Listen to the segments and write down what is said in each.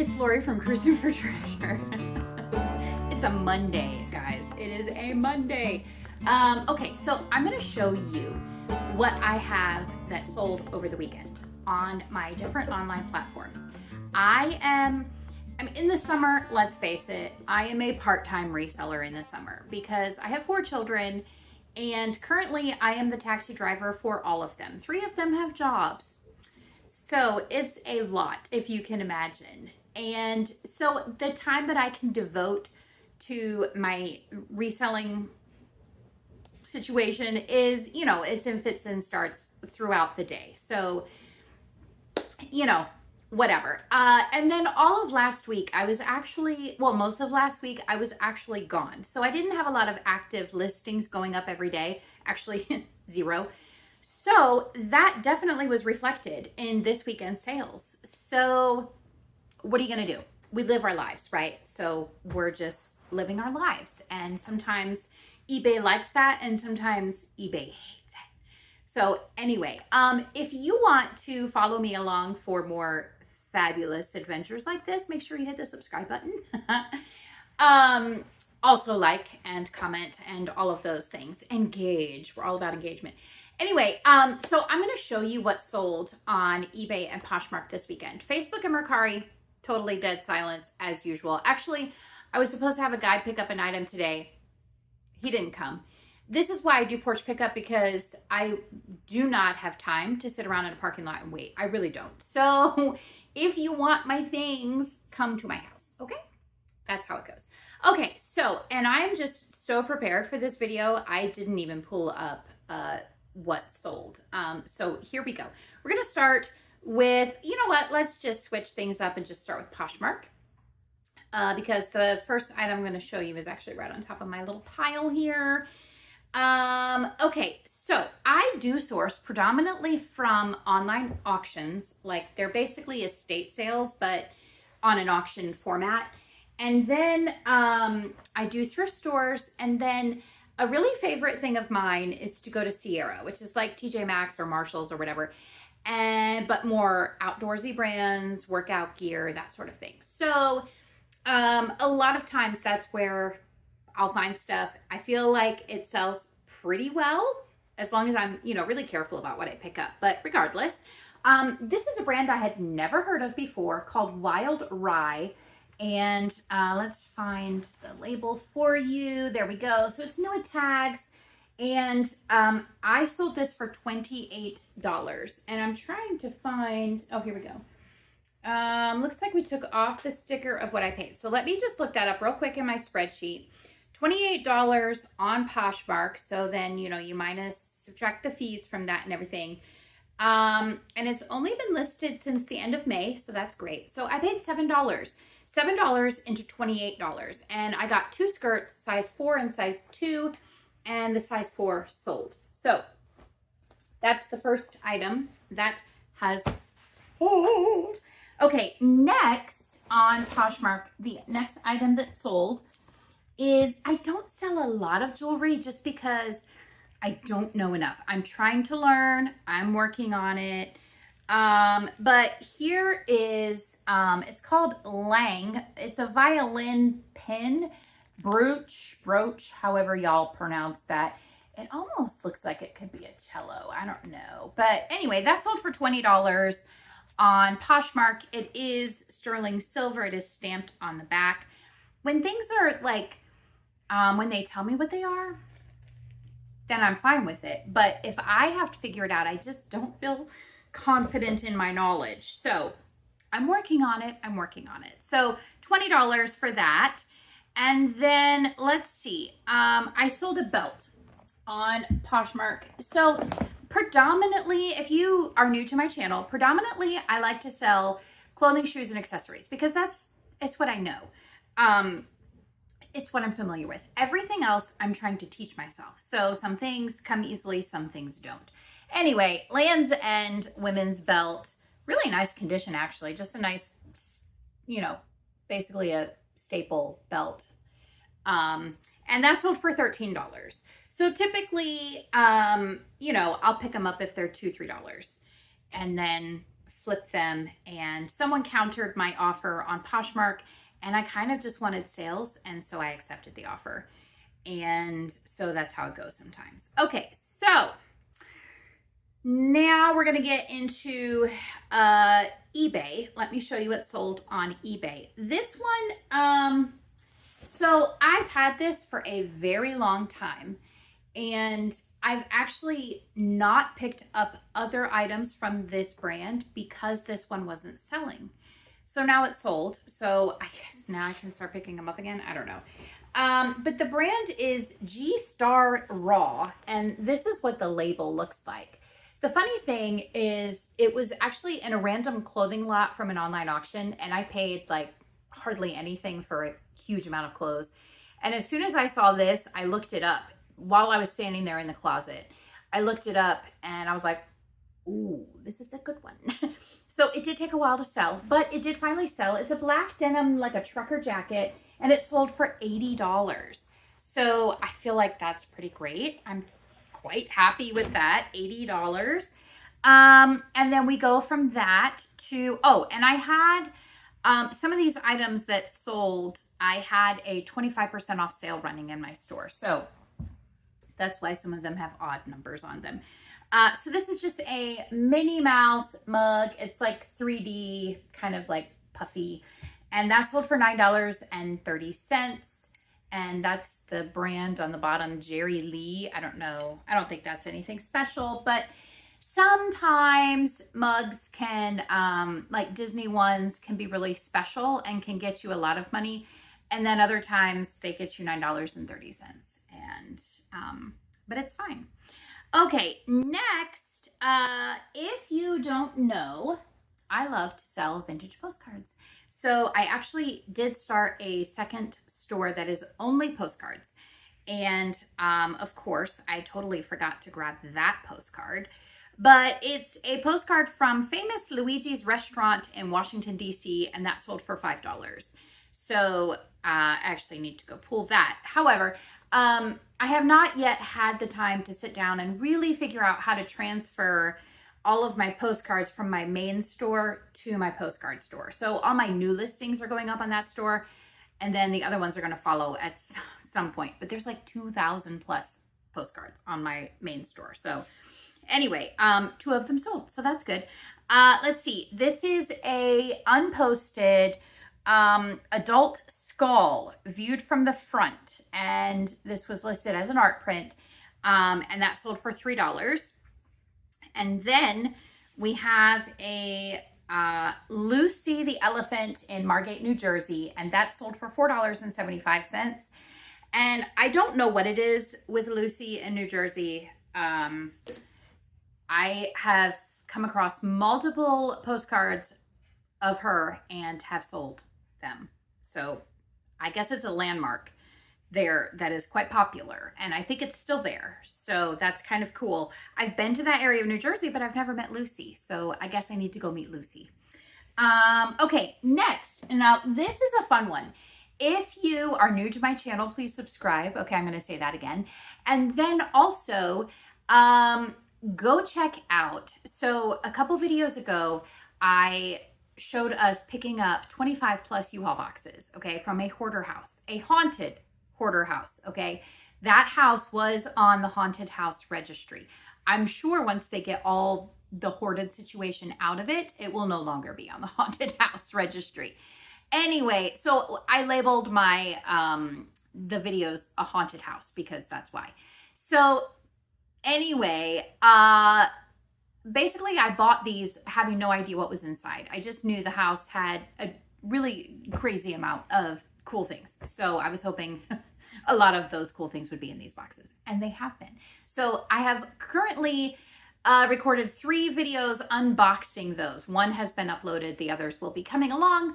it's Lori from Cruising for Treasure. It's a Monday, guys. It is a Monday. Okay, so I'm gonna show you what I have that sold over the weekend on my different online platforms. I'm in the summer, let's face it, I am a part-time reseller in the summer because I have 4 children and currently I am the taxi driver for all of them. 3 of them have jobs. So it's a lot, if you can imagine. And so the time that I can devote to my reselling situation is, it's in fits and starts throughout the day. So, whatever. And then all of last week, most of last week, I was actually gone. So I didn't have a lot of active listings going up every day. Actually, 0. So that definitely was reflected in this weekend's sales. So what are you going to do? We live our lives, right? So we're just living our lives. And sometimes eBay likes that and sometimes eBay hates it. So anyway, if you want to follow me along for more fabulous adventures like this, make sure you hit the subscribe button. Also like and comment and all of those things. Engage. We're all about engagement. Anyway, so I'm going to show you what sold on eBay and Poshmark this weekend. Facebook and Mercari, totally dead silence as usual. Actually, I was supposed to have a guy pick up an item today. He didn't come. This is why I do porch pickup, because I do not have time to sit around in a parking lot and wait. I really don't. So if you want my things, come to my house, okay? That's how it goes. Okay, so, and I'm just so prepared for this video, I didn't even pull up what sold. So here we go. We're gonna start with, let's just switch things up and just start with Poshmark. Because the first item I'm gonna show you is actually right on top of my little pile here. Okay, so I do source predominantly from online auctions. Like, they're basically estate sales, but on an auction format. And then I do thrift stores, and then a really favorite thing of mine is to go to Sierra, which is like TJ Maxx or Marshalls or whatever, but more outdoorsy brands, workout gear, that sort of thing. So a lot of times that's where I'll find stuff. I feel like it sells pretty well as long as I'm, really careful about what I pick up. But regardless, this is a brand I had never heard of before called Wild Rye. And let's find the label for you. There we go. So it's new with tags. And I sold this for $28. And I'm trying to find, oh, here we go. Looks like we took off the sticker of what I paid. So let me just look that up real quick in my spreadsheet. $28 on Poshmark. So then, you subtract the fees from that and everything. And it's only been listed since the end of May. So that's great. So I paid $7. $7 into $28. And I got 2 skirts, size 4 and size 2, and the size 4 sold. So that's the first item that has sold. Okay, next on Poshmark, the next item that sold is, I don't sell a lot of jewelry just because I don't know enough. I'm trying to learn. I'm working on it. But here is, it's called Lang. It's a violin pin, brooch, however y'all pronounce that. It almost looks like it could be a cello. I don't know. But anyway, that sold for $20 on Poshmark. It is sterling silver. It is stamped on the back. When things are like, when they tell me what they are, then I'm fine with it. But if I have to figure it out, I just don't feel confident in my knowledge. So I'm working on it. So $20 for that. And then let's see. I sold a belt on Poshmark. So predominantly, if you are new to my channel, I like to sell clothing, shoes, and accessories because it's what I know. It's what I'm familiar with. Everything else I'm trying to teach myself. So some things come easily, some things don't. Anyway, Land's End women's belt. Really nice condition, actually. Just a nice, basically a staple belt. And that sold for $13. So typically, I'll pick them up if they're $2, $3. And then flip them, and someone countered my offer on Poshmark, and I kind of just wanted sales, and so I accepted the offer. And so that's how it goes sometimes. Okay, so now we're gonna get into eBay. Let me show you what's sold on eBay. This one, so I've had this for a very long time, and I've actually not picked up other items from this brand because this one wasn't selling. So now it's sold. So I guess now I can start picking them up again. I don't know. But the brand is G-Star Raw, and this is what the label looks like. The funny thing is it was actually in a random clothing lot from an online auction, and I paid like hardly anything for a huge amount of clothes. And as soon as I saw this, I looked it up while I was standing there in the closet. I looked it up and I was like, ooh, this is a good one. So it did take a while to sell, but it did finally sell. It's a black denim, like a trucker jacket, and it sold for $80. So I feel like that's pretty great. I'm quite happy with that, $80. And then we go from that to, oh, and I had some of these items that sold, I had a 25% off sale running in my store. So that's why some of them have odd numbers on them. So this is just a Minnie Mouse mug. It's like 3D, kind of like puffy. And that sold for $9.30. And that's the brand on the bottom, Jerry Lee. I don't know. I don't think that's anything special, but sometimes mugs can, like Disney ones, can be really special and can get you a lot of money. And then other times they get you $9.30. And, but it's fine. Okay, next, if you don't know, I love to sell vintage postcards. So I actually did start a second store that is only postcards. And of course, I totally forgot to grab that postcard. But it's a postcard from famous Luigi's restaurant in Washington, D.C., and that sold for $5. So I actually need to go pull that. However, I have not yet had the time to sit down and really figure out how to transfer all of my postcards from my main store to my postcard store. So all my new listings are going up on that store, and then the other ones are going to follow at some point. But there's like 2,000 plus postcards on my main store. So anyway, 2 of them sold, so that's good. Let's see. This is a unposted adult skull viewed from the front, and this was listed as an art print, and that sold for $3. And then we have a Lucy the elephant in Margate, New Jersey, and that sold for $4.75. And I don't know what it is with Lucy in New Jersey. I have come across multiple postcards of her and have sold them. So I guess it's a landmark there that is quite popular, and I think it's still there. So that's kind of cool. I've been to that area of New Jersey, but I've never met Lucy. So I guess I need to go meet Lucy. Okay, next. Now this is a fun one. If you are new to my channel, please subscribe. Okay, I'm going to say that again. And then also, go check out. So a couple videos ago, I showed us picking up 25 plus U-Haul boxes, okay, from a hoarder house, a haunted hoarder house, okay? That house was on the haunted house registry. I'm sure once they get all the hoarded situation out of it, it will no longer be on the haunted house registry. Anyway, so I labeled my, the videos a haunted house because that's why. So anyway, basically I bought these having no idea what was inside. I just knew the house had a really crazy amount of cool things. So I was hoping a lot of those cool things would be in these boxes, and they have been. So I have currently recorded 3 videos unboxing those. One has been uploaded. The others will be coming along.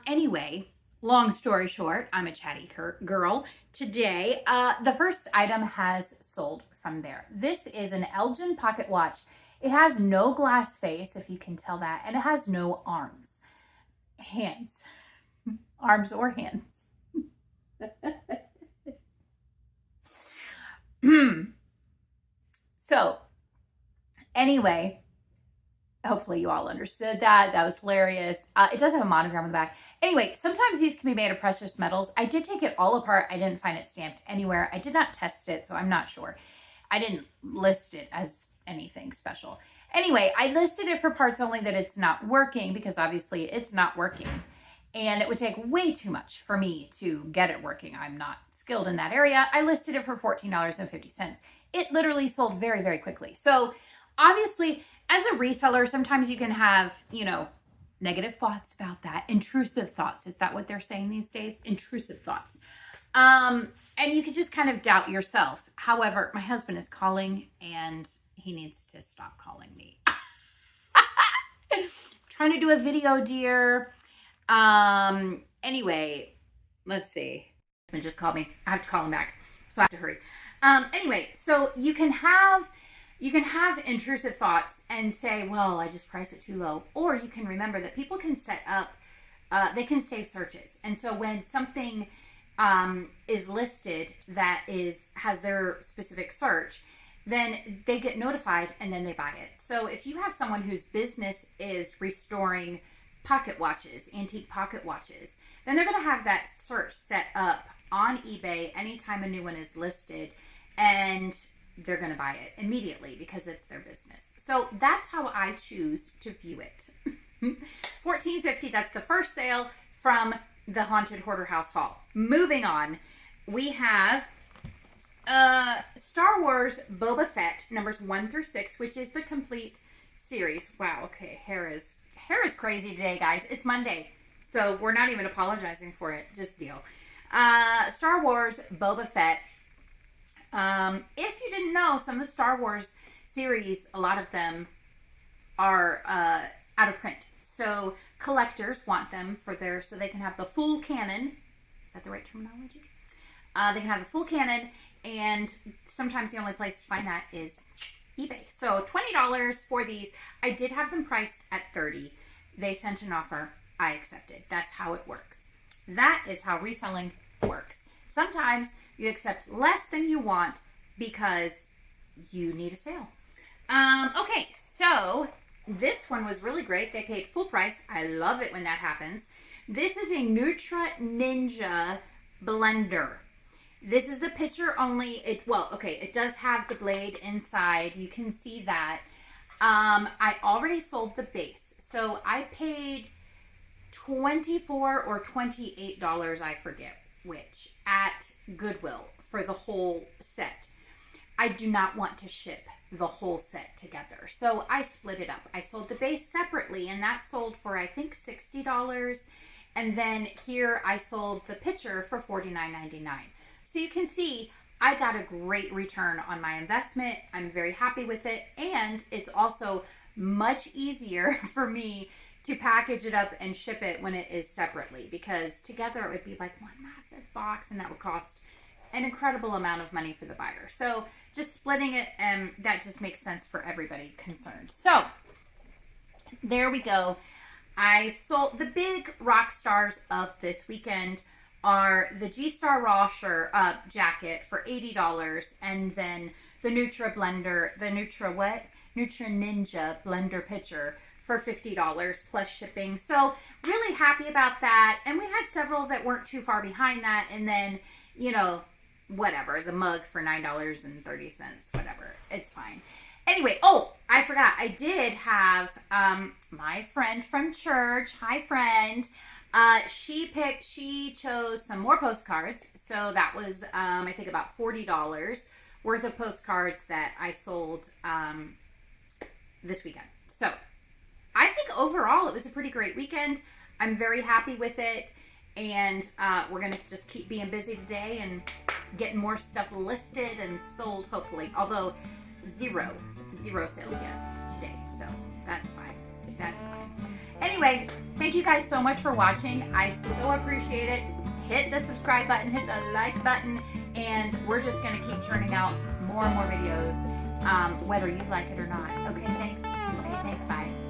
Anyway, long story short, I'm a chatty girl. Today, the first item has sold from there. This is an Elgin pocket watch. It has no glass face, if you can tell that, and it has no arms. Hands. Arms or hands. So, anyway, Hopefully you all understood that. That was hilarious. It does have a monogram on the back. Anyway, sometimes these can be made of precious metals. I did take it all apart. I didn't find it stamped anywhere. I did not test it, so I'm not sure. I didn't list it as anything special. Anyway, I listed it for parts only that it's not working because obviously it's not working. And it would take way too much for me to get it working. I'm not skilled in that area. I listed it for $14.50. It literally sold very, very quickly. So obviously, as a reseller, sometimes you can have, you know, negative thoughts about that. Intrusive thoughts. Is that what they're saying these days? Intrusive thoughts. And you could just kind of doubt yourself. However, my husband is calling and he needs to stop calling me. Trying to do a video, dear. Anyway, let's see. He just called me. I have to call him back, so I have to hurry. Anyway, so you can have intrusive thoughts and say, well, I just priced it too low. Or you can remember that people can set up, they can save searches. And so when something is listed that has their specific search, then they get notified and then they buy it. So if you have someone whose business is restoring pocket watches, antique pocket watches, then they're going to have that search set up on eBay anytime a new one is listed, and they're going to buy it immediately because it's their business. So that's how I choose to view it. $14.50, that's the first sale from the Haunted Hoarder House haul. Moving on, we have Star Wars Boba Fett numbers 1 through 6, which is the complete series. Wow, okay, hair is crazy today, guys. It's Monday, so we're not even apologizing for it. Just deal. Star Wars Boba Fett. If you didn't know, some of the Star Wars series, a lot of them are out of print. So collectors want them so they can have the full canon. Is that the right terminology? They can have the full canon, and sometimes the only place to find that is eBay. So $20 for these. I did have them priced at $30. They sent an offer. I accepted. That's how it works. That is how reselling works. Sometimes you accept less than you want because you need a sale. Okay, so this one was really great. They paid full price. I love it when that happens. This is a Nutra Ninja blender. This is the picture only. It does have the blade inside. You can see that. I already sold the base. So I paid $24 or $28, I forget which, at Goodwill for the whole set. I do not want to ship the whole set together, so I split it up. I sold the base separately, and that sold for, I think, $60. And then here I sold the picture for $49.99. So you can see I got a great return on my investment. I'm very happy with it, and it's also much easier for me to package it up and ship it when it is separately, because together it would be like one massive box, and that would cost an incredible amount of money for the buyer. So just splitting it, that just makes sense for everybody concerned. So there we go. I sold the big rock stars of this weekend are the G-Star Raw jacket for $80, and then the Nutra Ninja blender pitcher for $50 plus shipping. So really happy about that. And we had several that weren't too far behind that. And then, whatever, the mug for $9.30, whatever. It's fine. Anyway, I forgot. I did have my friend from church. Hi, friend. She chose some more postcards. So that was, I think, about $40 worth of postcards that I sold this weekend. So I think overall it was a pretty great weekend. I'm very happy with it. And we're going to just keep being busy today and getting more stuff listed and sold, hopefully. Although zero sales yet today. So that's fine. That's fine. Anyway, thank you guys so much for watching. I so appreciate it. Hit the subscribe button, hit the like button, and we're just going to keep churning out more and more videos, whether you like it or not. Okay, thanks. Okay, thanks. Bye.